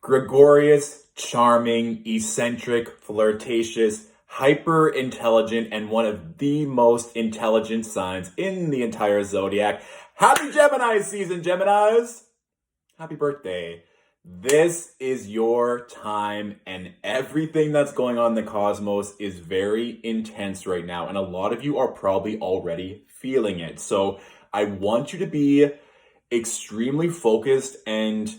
Gregarious, charming, eccentric, flirtatious, hyper intelligent, and one of the most intelligent signs in the entire zodiac. Happy Gemini season, Geminis! Happy birthday. This is your time, and everything that's going on in the cosmos is very intense right now, and a lot of you are probably already feeling it. So I want you to be extremely focused and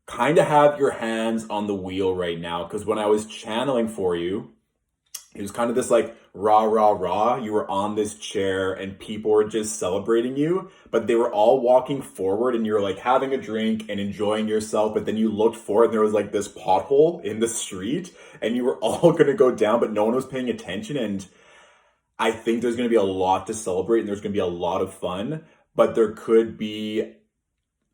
kind of have your hands on the wheel right now, because when I was channeling for you, it was kind of this like rah, rah, rah. You were on this chair and people were just celebrating you, but they were all walking forward and you're like having a drink and enjoying yourself. But then you looked forward and there was like this pothole in the street and you were all going to go down, but no one was paying attention. And I think there's going to be a lot to celebrate and there's going to be a lot of fun, but there could be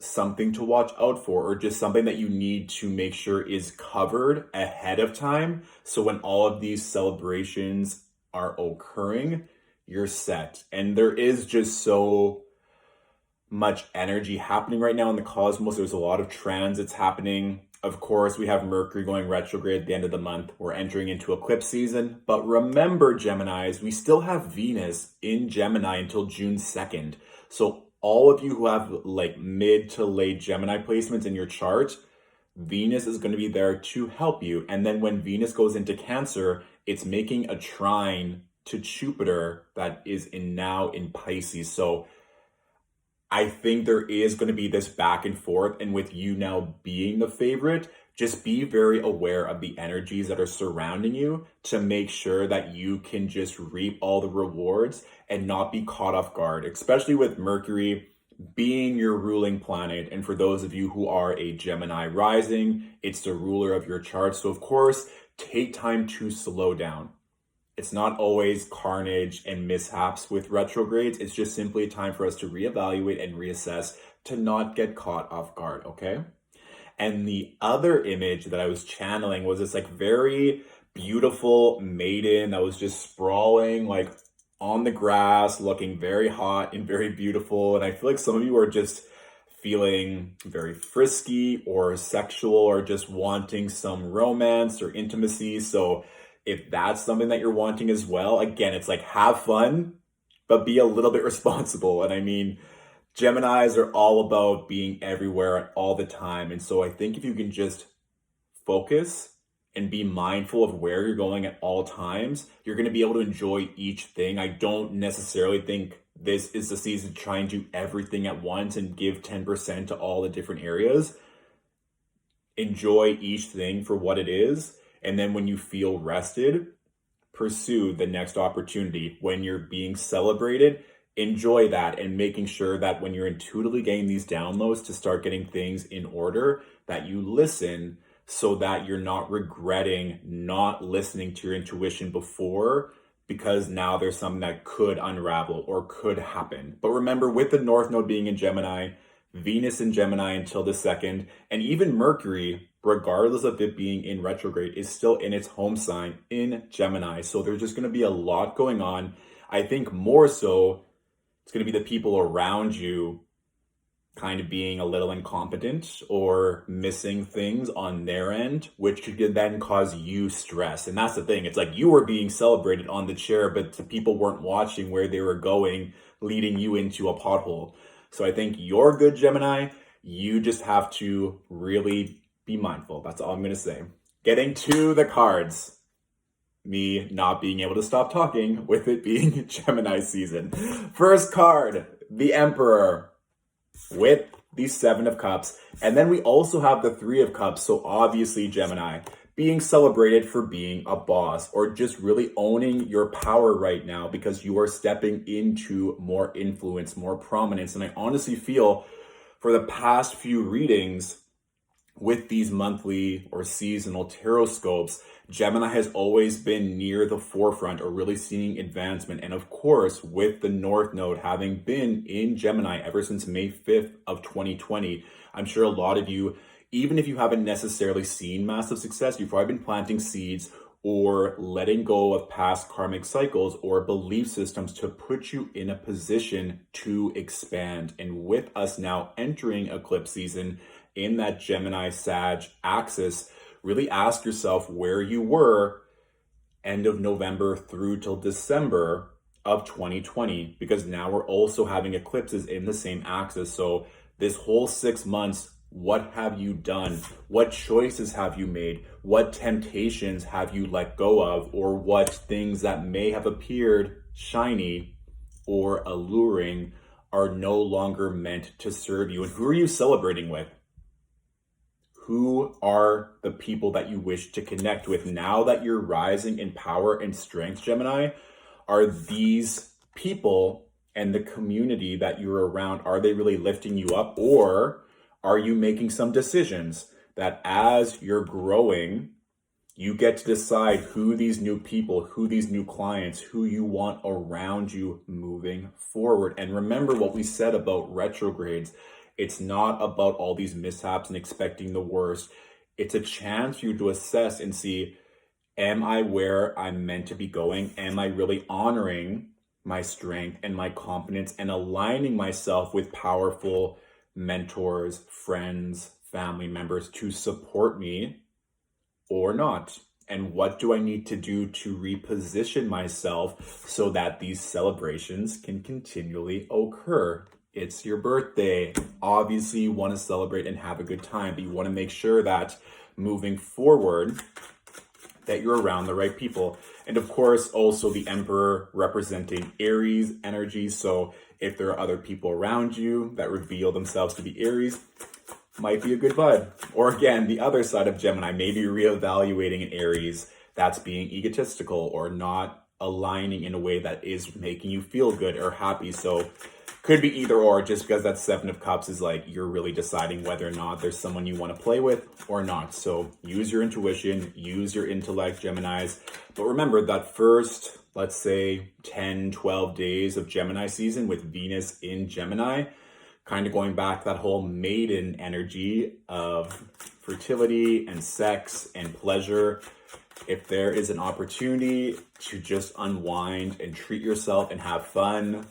something to watch out for, or just something that you need to make sure is covered ahead of time. So when all of these celebrations are occurring, you're set. And there is just so much energy happening right now in the cosmos. There's a lot of transits happening. Of course, we have Mercury going retrograde at the end of the month. We're entering into eclipse season. But remember, Geminis, we still have Venus in Gemini until June 2nd. So all of you who have like mid to late Gemini placements in your chart, Venus is going to be there to help you. And then when Venus goes into Cancer, it's making a trine to Jupiter that is now in Pisces. So I think there is going to be this back and forth. And with you now being the favorite, just be very aware of the energies that are surrounding you to make sure that you can just reap all the rewards and not be caught off guard, especially with Mercury being your ruling planet. And for those of you who are a Gemini rising, it's the ruler of your chart. So of course, take time to slow down. It's not always carnage and mishaps with retrogrades. It's just simply a time for us to reevaluate and reassess to not get caught off guard, okay? And the other image that I was channeling was this like very beautiful maiden that was just sprawling like on the grass, looking very hot and very beautiful. And I feel like some of you are just feeling very frisky or sexual or just wanting some romance or intimacy. So if that's something that you're wanting as well, again, it's like have fun, but be a little bit responsible. And I mean, Geminis are all about being everywhere all the time. And so I think if you can just focus and be mindful of where you're going at all times, you're going to be able to enjoy each thing. I don't necessarily think this is the season to try and do everything at once and give 10% to all the different areas. Enjoy each thing for what it is. And then when you feel rested, pursue the next opportunity. When you're being celebrated, enjoy that, and making sure that when you're intuitively getting these downloads to start getting things in order, that you listen so that you're not regretting not listening to your intuition before, because now there's something that could unravel or could happen. But remember, with the North Node being in Gemini, Venus in Gemini until the 2nd, and even Mercury, regardless of it being in retrograde, is still in its home sign in Gemini. So there's just going to be a lot going on. I think more so, it's going to be the people around you kind of being a little incompetent or missing things on their end, which could then cause you stress. And that's the thing. It's like you were being celebrated on the chair, but the people weren't watching where they were going, leading you into a pothole. So I think you're good, Gemini. You just have to really be mindful. That's all I'm going to say. Getting to the cards. Me not being able to stop talking with it being Gemini season. First card, the Emperor with the 7 of Cups. And then we also have the 3 of Cups. So obviously Gemini being celebrated for being a boss or just really owning your power right now because you are stepping into more influence, more prominence. And I honestly feel for the past few readings with these monthly or seasonal Tarotscopes, Gemini has always been near the forefront or really seeing advancement. And of course, with the North Node having been in Gemini ever since May 5th of 2020, I'm sure a lot of you, even if you haven't necessarily seen massive success, you've probably been planting seeds or letting go of past karmic cycles or belief systems to put you in a position to expand. And with us now entering eclipse season, in that Gemini-Sag axis, really ask yourself where you were end of November through till December of 2020, because now we're also having eclipses in the same axis. So this whole 6 months, what have you done? What choices have you made? What temptations have you let go of? Or what things that may have appeared shiny or alluring are no longer meant to serve you? And who are you celebrating with? Who are the people that you wish to connect with now that you're rising in power and strength, Gemini? Are these people and the community that you're around, are they really lifting you up? Or are you making some decisions that as you're growing, you get to decide who these new people, who these new clients, who you want around you moving forward? And remember what we said about retrogrades. It's not about all these mishaps and expecting the worst. It's a chance for you to assess and see, am I where I'm meant to be going? Am I really honoring my strength and my confidence and aligning myself with powerful mentors, friends, family members to support me or not? And what do I need to do to reposition myself so that these celebrations can continually occur? It's your birthday. Obviously, you want to celebrate and have a good time, but you want to make sure that moving forward, that you're around the right people. And of course, also the Emperor representing Aries energy. So if there are other people around you that reveal themselves to be Aries, might be a good vibe. Or again, the other side of Gemini, maybe reevaluating an Aries that's being egotistical or not aligning in a way that is making you feel good or happy. So could be either or, just because that Seven of Cups is like you're really deciding whether or not there's someone you want to play with or not. So use your intuition, use your intellect, Geminis. But remember that first, let's say 10, 12 days of Gemini season with Venus in Gemini, kind of going back to that whole maiden energy of fertility and sex and pleasure. If there is an opportunity to just unwind and treat yourself and have fun,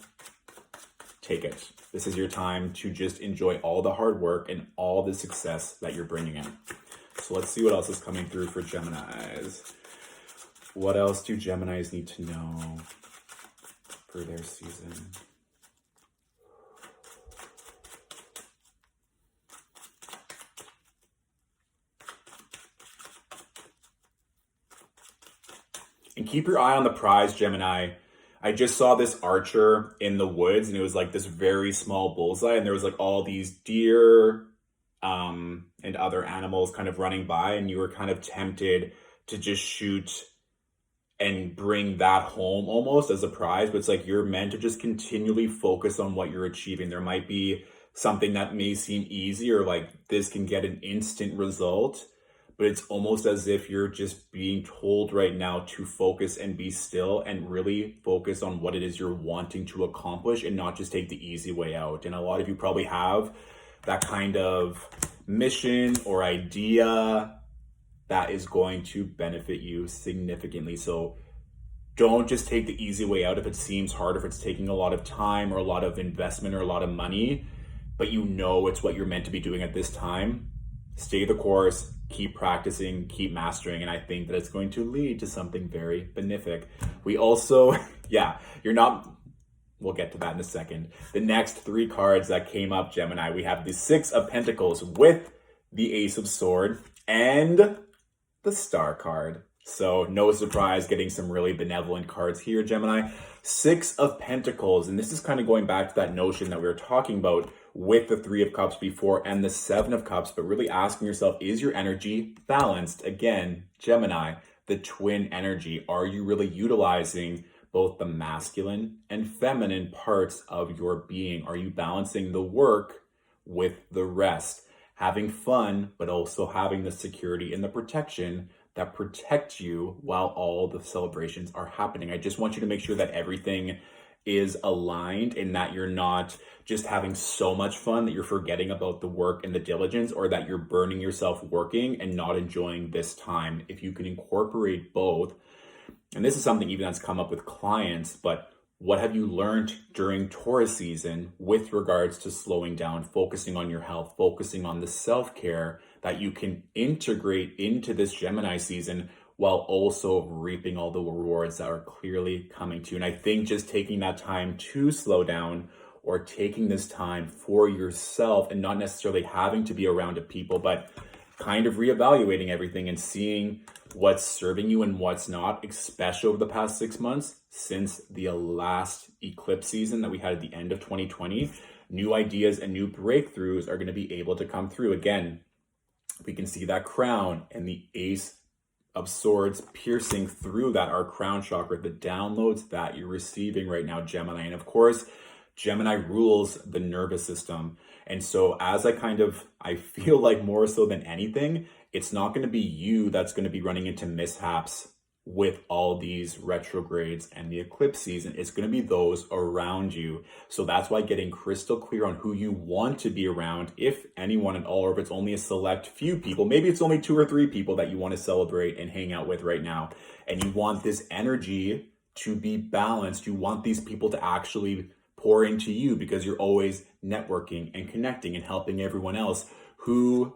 take it. This is your time to just enjoy all the hard work and all the success that you're bringing in. So let's see what else is coming through for Geminis. What else do Geminis need to know for their season? And keep your eye on the prize, Gemini. I just saw this archer in the woods, and it was like this very small bullseye, and there was like all these deer and other animals kind of running by, and you were kind of tempted to just shoot and bring that home almost as a prize. But it's like you're meant to just continually focus on what you're achieving. There might be something that may seem easy, or like this can get an instant result, but it's almost as if you're just being told right now to focus and be still and really focus on what it is you're wanting to accomplish and not just take the easy way out. And a lot of you probably have that kind of mission or idea that is going to benefit you significantly. So don't just take the easy way out if it seems hard, if it's taking a lot of time or a lot of investment or a lot of money, but you know it's what you're meant to be doing at this time. Stay the course, keep practicing, keep mastering, and I think that it's going to lead to something very benefic. We also, we'll get to that in a second. The next three cards that came up, Gemini, we have the Six of Pentacles with the Ace of Swords and the Star card. So no surprise, getting some really benevolent cards here, Gemini. Six of Pentacles, and this is kind of going back to that notion that we were talking about with the Three of Cups before and the Seven of Cups, but really asking yourself, is your energy balanced? Again, Gemini, the twin energy. Are you really utilizing both the masculine and feminine parts of your being? Are you balancing the work with the rest? Having fun, but also having the security and the protection that protect you while all the celebrations are happening. I just want you to make sure that everything is aligned and that you're not just having so much fun that you're forgetting about the work and the diligence, or that you're burning yourself working and not enjoying this time. If you can incorporate both, and this is something even that's come up with clients, but What have you learned during Taurus season with regards to slowing down, focusing on your health, focusing on the self-care that you can integrate into this Gemini season while also reaping all the rewards that are clearly coming to you? And I think just taking that time to slow down, or taking this time for yourself and not necessarily having to be around people, but kind of reevaluating everything and seeing what's serving you and what's not, especially over the past 6 months since the last eclipse season that we had at the end of 2020. New ideas and new breakthroughs are going to be able to come through. Again, we can see that crown and the Ace of Swords piercing through that, our crown chakra, the downloads that you're receiving right now, Gemini. And of course, Gemini rules the nervous system. And so as I feel like more so than anything, it's not going to be you that's going to be running into mishaps with all these retrogrades and the eclipse season. It's going to be those around you. So that's why getting crystal clear on who you want to be around, if anyone at all, or if it's only a select few people, maybe it's only 2 or 3 people that you want to celebrate and hang out with right now. And you want this energy to be balanced. You want these people to actually pour into you because you're always networking and connecting and helping everyone else who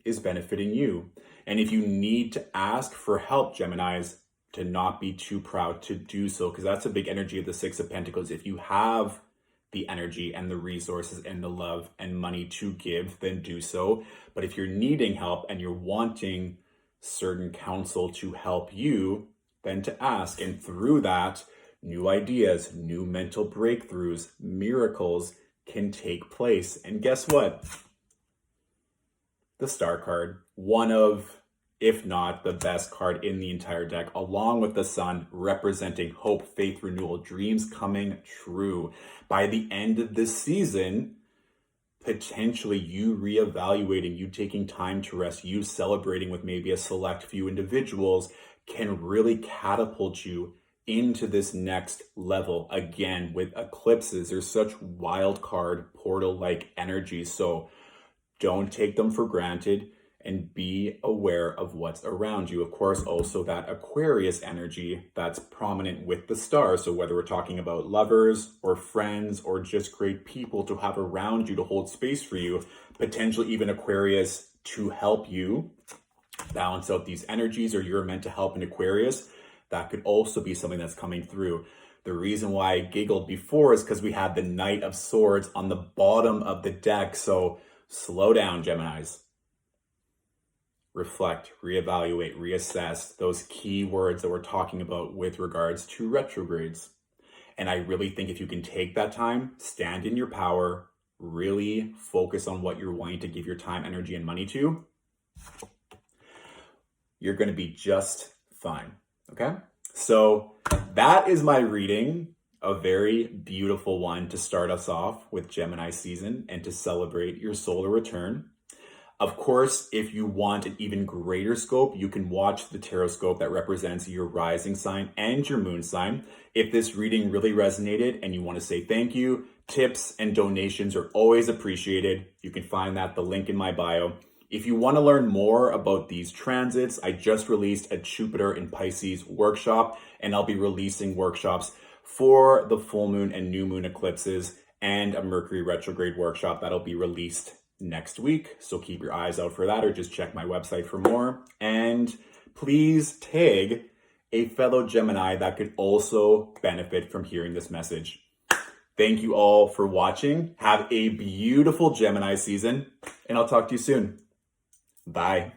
is benefiting you. And if you need to ask for help, Geminis, to not be too proud to do so, because that's a big energy of the 6 of Pentacles. If you have the energy and the resources and the love and money to give, then do so. But if you're needing help and you're wanting certain counsel to help you, then to ask. And through that, new ideas, new mental breakthroughs, miracles can take place. And guess what? The Star card, one of, if not the best card in the entire deck, along with the Sun, representing hope, faith, renewal, dreams coming true. By the end of this season, potentially you reevaluating, you taking time to rest, you celebrating with maybe a select few individuals can really catapult you into this next level. Again, with eclipses, there's such wild card portal-like energy. So don't take them for granted and be aware of what's around you. Of course, also that Aquarius energy that's prominent with the stars. So whether we're talking about lovers or friends or just great people to have around you to hold space for you, potentially even Aquarius to help you balance out these energies, or you're meant to help an Aquarius, that could also be something that's coming through. The reason why I giggled before is because we had the Knight of Swords on the bottom of the deck. So slow down, Geminis. Reflect, reevaluate, reassess those key words that we're talking about with regards to retrogrades. And I really think if you can take that time, stand in your power, really focus on what you're wanting to give your time, energy, and money to, you're going to be just fine. Okay? So that is my reading, a very beautiful one to start us off with Gemini season and to celebrate your solar return. Of course, if you want an even greater scope, you can watch the Tarotscope that represents your rising sign and your moon sign. If this reading really resonated and you want to say thank you, tips and donations are always appreciated. You can find the link in my bio. If you want to learn more about these transits, I just released a Jupiter in Pisces workshop, and I'll be releasing workshops for the full moon and new moon eclipses and a Mercury retrograde workshop that'll be released next week. So keep your eyes out for that, or just check my website for more. And please tag a fellow Gemini that could also benefit from hearing this message. Thank you all for watching. Have a beautiful Gemini season, and I'll talk to you soon. Bye.